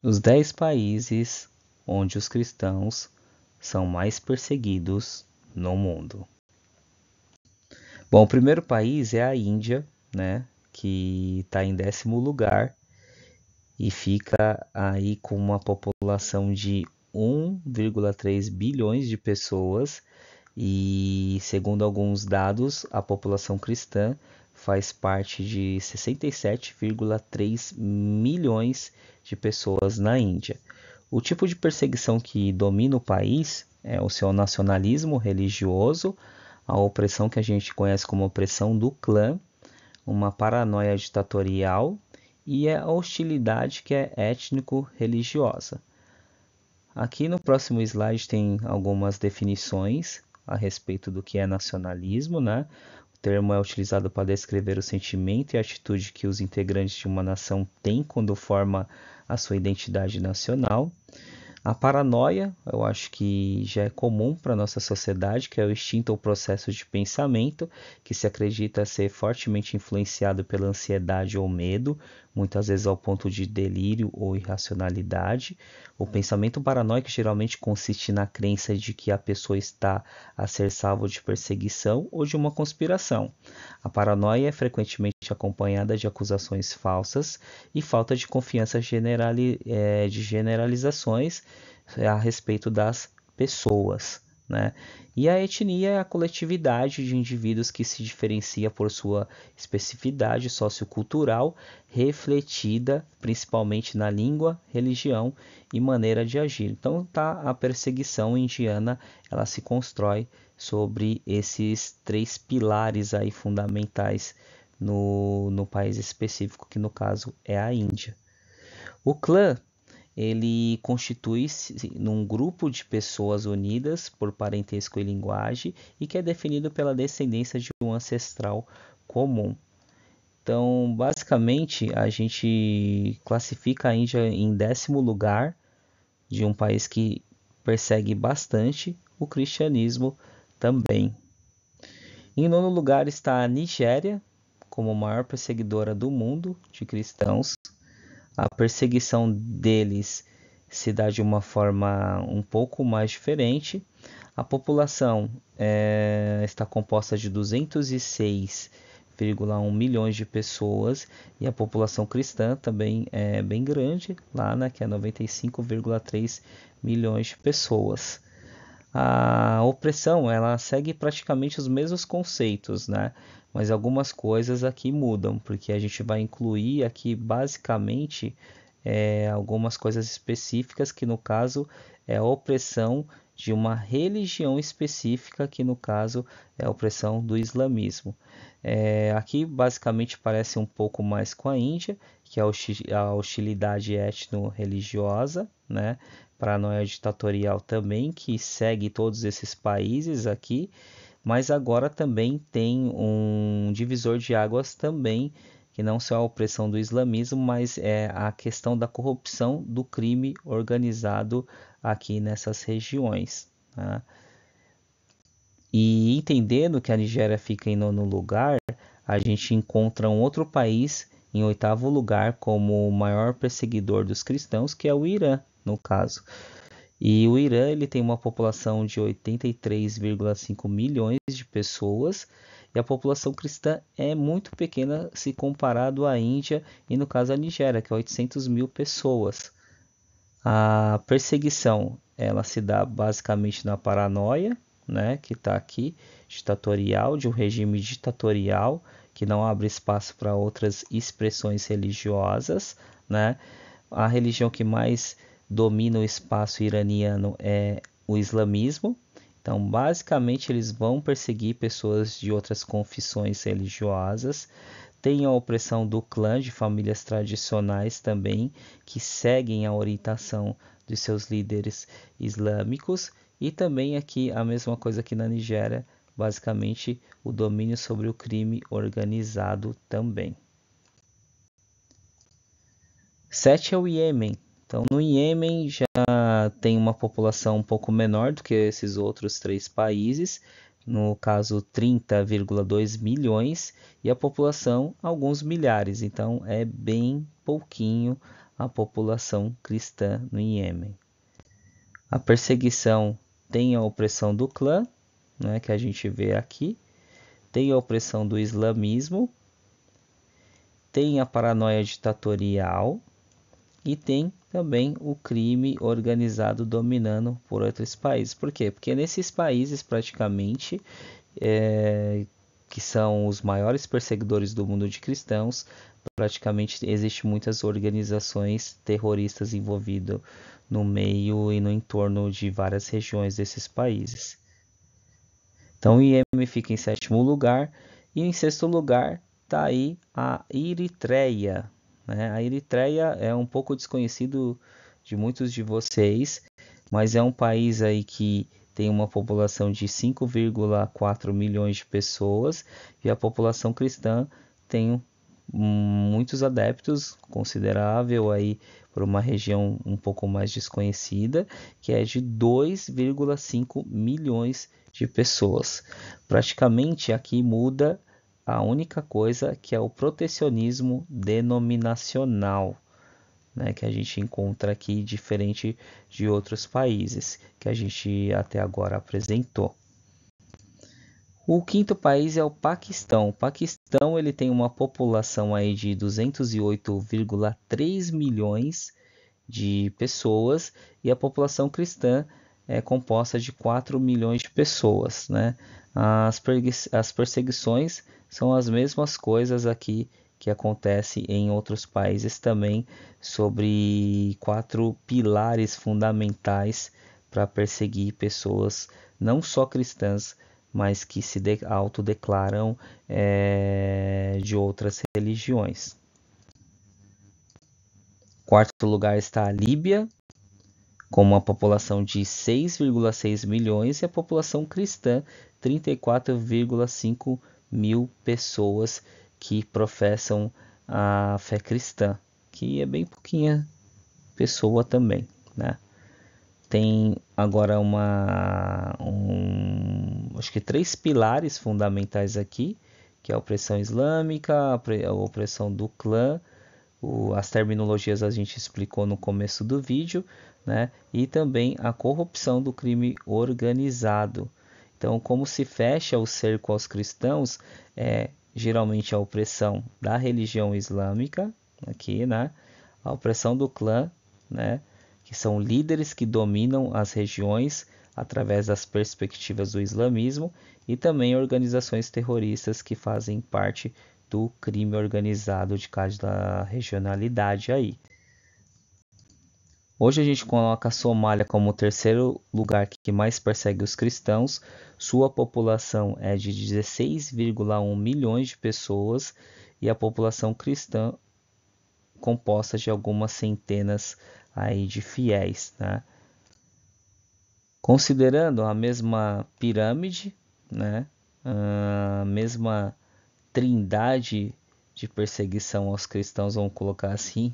Os 10 países onde os cristãos são mais perseguidos no mundo. Bom, o primeiro país é a Índia, né, que está em 10º lugar e fica aí com uma população de 1,3 bilhões de pessoas e, segundo alguns dados, a população cristã faz parte de 67,3 milhões de pessoas na Índia. O tipo de perseguição que domina o país é o seu nacionalismo religioso, a opressão que a gente conhece como opressão do clã, uma paranoia ditatorial e a hostilidade que é étnico-religiosa. Aqui no próximo slide tem algumas definições a respeito do que é nacionalismo, né? O termo é utilizado para descrever o sentimento e a atitude que os integrantes de uma nação têm quando forma a sua identidade nacional. A paranoia, eu acho que já é comum para a nossa sociedade, que é o instinto ou processo de pensamento, que se acredita ser fortemente influenciado pela ansiedade ou medo, muitas vezes ao ponto de delírio ou irracionalidade. O pensamento paranoico geralmente consiste na crença de que a pessoa está a ser salvo de perseguição ou de uma conspiração. A paranoia é frequentemente acompanhada de acusações falsas e falta de confiança de generalizações a respeito das pessoas, né? E a etnia é a coletividade de indivíduos que se diferencia por sua especificidade sociocultural, refletida principalmente na língua, religião e maneira de agir. Então, a perseguição indiana, ela se constrói sobre esses 3 pilares aí fundamentais no país específico, que no caso é a Índia. O clã, ele constitui-se num grupo de pessoas unidas por parentesco e linguagem e que é definido pela descendência de um ancestral comum. Então, basicamente, a gente classifica a Índia em 10º lugar de um país que persegue bastante o cristianismo também. Em 9º lugar está a Nigéria, como a maior perseguidora do mundo de cristãos. A perseguição deles se dá de uma forma um pouco mais diferente. A população está composta de 206,1 milhões de pessoas e a população cristã também é bem grande, lá, né, que é 95,3 milhões de pessoas. A opressão, ela segue praticamente os mesmos conceitos, né? Mas algumas coisas aqui mudam, porque a gente vai incluir aqui basicamente algumas coisas específicas, que no caso é a opressão de uma religião específica, que no caso é a opressão do islamismo. Aqui basicamente parece um pouco mais com a Índia, que é a hostilidade étnico-religiosa, né? Paranoia ditatorial também, que segue todos esses países aqui, mas agora também tem um divisor de águas também, que não só a opressão do islamismo, mas é a questão da corrupção do crime organizado aqui nessas regiões, tá? E entendendo que a Nigéria fica em 9º lugar, a gente encontra um outro país em 8º lugar como o maior perseguidor dos cristãos, que é o Irã, no caso. E o Irã, ele tem uma população de 83,5 milhões de pessoas e a população cristã é muito pequena se comparado à Índia e no caso a Nigéria, que é 800 mil pessoas. A perseguição, ela se dá basicamente na paranoia, né, que está aqui, ditatorial, de um regime ditatorial que não abre espaço para outras expressões religiosas, né? A religião que mais domina o espaço iraniano é o islamismo. Então, basicamente, eles vão perseguir pessoas de outras confissões religiosas. Tem a opressão do clã, de famílias tradicionais também, que seguem a orientação de seus líderes islâmicos. E também aqui a mesma coisa que na Nigéria, basicamente o domínio sobre o crime organizado também. 7 é o Iêmen. Então, no Iêmen já tem uma população um pouco menor do que esses outros 3 países, no caso 30,2 milhões, e a população alguns milhares, então é bem pouquinho a população cristã no Iêmen. A perseguição tem a opressão do clã, né, que a gente vê aqui, tem a opressão do islamismo, tem a paranoia ditatorial e tem também o crime organizado dominando por outros países. Por quê? Porque nesses países praticamente, que são os maiores perseguidores do mundo de cristãos, praticamente existem muitas organizações terroristas envolvidas no meio e no entorno de várias regiões desses países. Então o Iêmen fica em sétimo lugar e em sexto lugar está aí a Eritreia, né? A Eritreia é um pouco desconhecido de muitos de vocês, mas é um país aí que tem uma população de 5,4 milhões de pessoas e a população cristã tem muitos adeptos, considerável aí por uma região um pouco mais desconhecida, que é de 2,5 milhões de pessoas. Praticamente aqui muda a única coisa, que é o protecionismo denominacional, né, que a gente encontra aqui diferente de outros países que a gente até agora apresentou. O quinto país é o Paquistão. O Paquistão ele tem uma população aí de 208,3 milhões de pessoas e a população cristã é composta de 4 milhões de pessoas, né? As perseguições são as mesmas coisas aqui que acontece em outros países também, sobre 4 pilares fundamentais para perseguir pessoas não só cristãs, mas que se autodeclaram de outras religiões. Quarto lugar está a Líbia, com uma população de 6,6 milhões e a população cristã 34,5 mil pessoas que professam a fé cristã, que é bem pouquinha pessoa também, né? Tem agora acho que 3 pilares fundamentais aqui, que é a opressão islâmica, a opressão do clã, as terminologias a gente explicou no começo do vídeo, né? E também a corrupção do crime organizado. Então, como se fecha o cerco aos cristãos, geralmente a opressão da religião islâmica, aqui, né? A opressão do clã, né? Que são líderes que dominam as regiões através das perspectivas do islamismo, e também organizações terroristas que fazem parte do crime organizado de cada regionalidade aí. Hoje a gente coloca a Somália como o terceiro lugar que mais persegue os cristãos. Sua população é de 16,1 milhões de pessoas e a população cristã composta de algumas centenas aí de fiéis, né? Considerando a mesma pirâmide, né? A mesma trindade de perseguição aos cristãos, vamos colocar assim,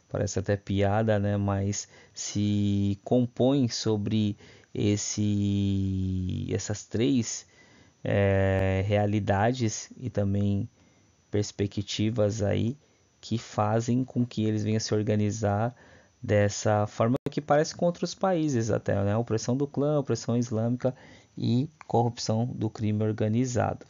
parece até piada, né? Mas se compõe sobre essas três realidades e também perspectivas aí que fazem com que eles venham se organizar dessa forma que parece com outros países até, né? Opressão do clã, opressão islâmica e corrupção do crime organizado.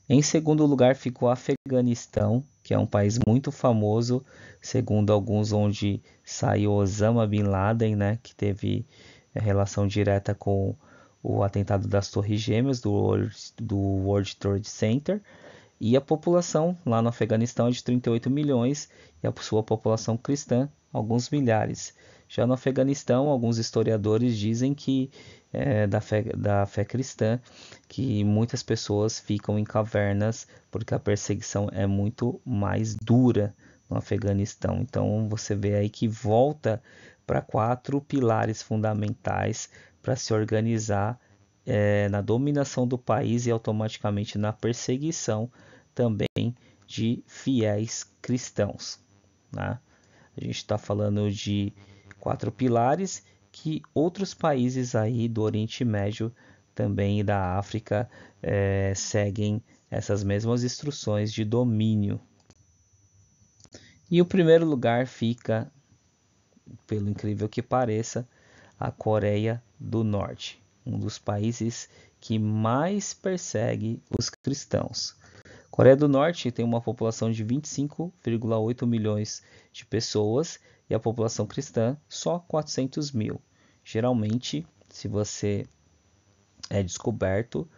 Em segundo lugar ficou o Afeganistão, que é um país muito famoso, segundo alguns, onde saiu Osama Bin Laden, né, que teve relação direta com o atentado das Torres Gêmeas do World Trade Center. E a população lá no Afeganistão é de 38 milhões e a sua população cristã, alguns milhares. Já no Afeganistão, alguns historiadores dizem que da fé cristã, que muitas pessoas ficam em cavernas porque a perseguição é muito mais dura no Afeganistão. Então você vê aí que volta para 4 pilares fundamentais para se organizar na dominação do país e automaticamente na perseguição também de fiéis cristãos, né? A gente está falando de 4 pilares que outros países aí do Oriente Médio também e da África seguem essas mesmas instruções de domínio. E o primeiro lugar fica, pelo incrível que pareça, a Coreia do Norte, um dos países que mais persegue os cristãos. Coreia do Norte tem uma população de 25,8 milhões de pessoas e a população cristã só 400 mil. Geralmente, se você é descoberto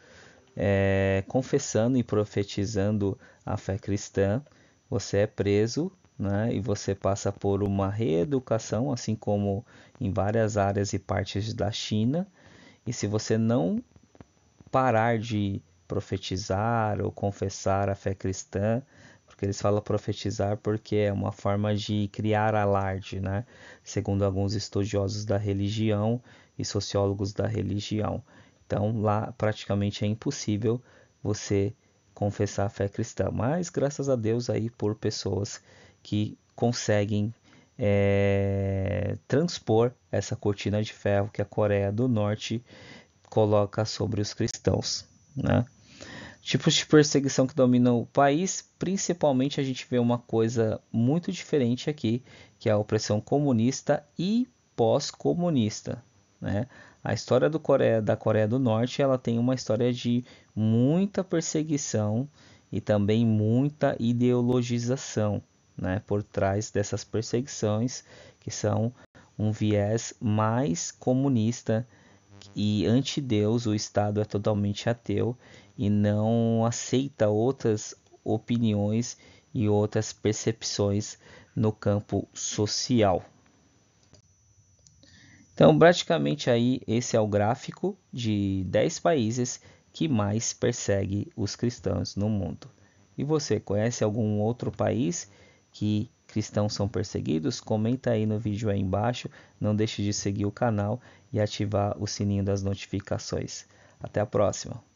confessando e profetizando a fé cristã, você é preso, né, e você passa por uma reeducação, assim como em várias áreas e partes da China. E se você não parar de profetizar ou confessar a fé cristã, porque eles falam profetizar porque é uma forma de criar alarde, né? Segundo alguns estudiosos da religião e sociólogos da religião. Então, lá praticamente é impossível você confessar a fé cristã, mas graças a Deus aí por pessoas que conseguem transpor essa cortina de ferro que a Coreia do Norte coloca sobre os cristãos, né? Tipos de perseguição que dominam o país, principalmente a gente vê uma coisa muito diferente aqui, que é a opressão comunista e pós-comunista, né? A história da Coreia do Norte, ela tem uma história de muita perseguição e também muita ideologização, né, por trás dessas perseguições, que são um viés mais comunista e anti-Deus. O Estado é totalmente ateu e não aceita outras opiniões e outras percepções no campo social. Então, praticamente aí esse é o gráfico de 10 países que mais persegue os cristãos no mundo. E você conhece algum outro país que cristãos são perseguidos? Comenta aí no vídeo aí embaixo. Não deixe de seguir o canal e ativar o sininho das notificações. Até a próxima!